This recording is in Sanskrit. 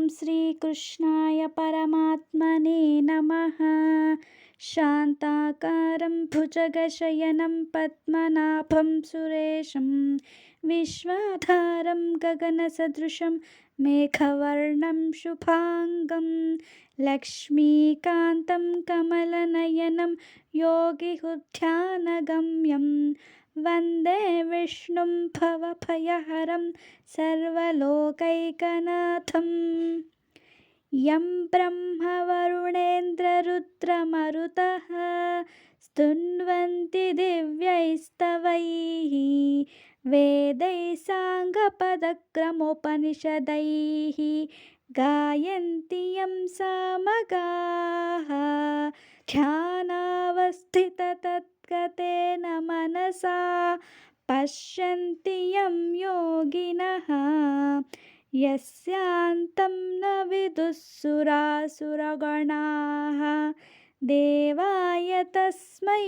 ॐ श्रीकृष्णाय परमात्मने नमः। शान्ताकारं भुजगशयनं पद्मनाभं सुरेशं विश्वाधारं गगनसदृशं मेघवर्णं शुभाङ्गं लक्ष्मीकान्तं कमलनयनं योगिहृद्यानगम्यं वन्दे विष्णुं भवभयहरं सर्वलोकैकनाथं। यं ब्रह्मवरुणेन्द्ररुद्रमरुतः स्तुन्वन्ति दिव्यैस्तवैः वेदैः साङ्गपदक्रमोपनिषदैः गायन्ति यं सामगाः ध्यानावस्थिततद्गतेन मनसा पश्यन्ति यं योगिनः यस्यान्तं न विदुः सुरासुरगणाः देवाय तस्मै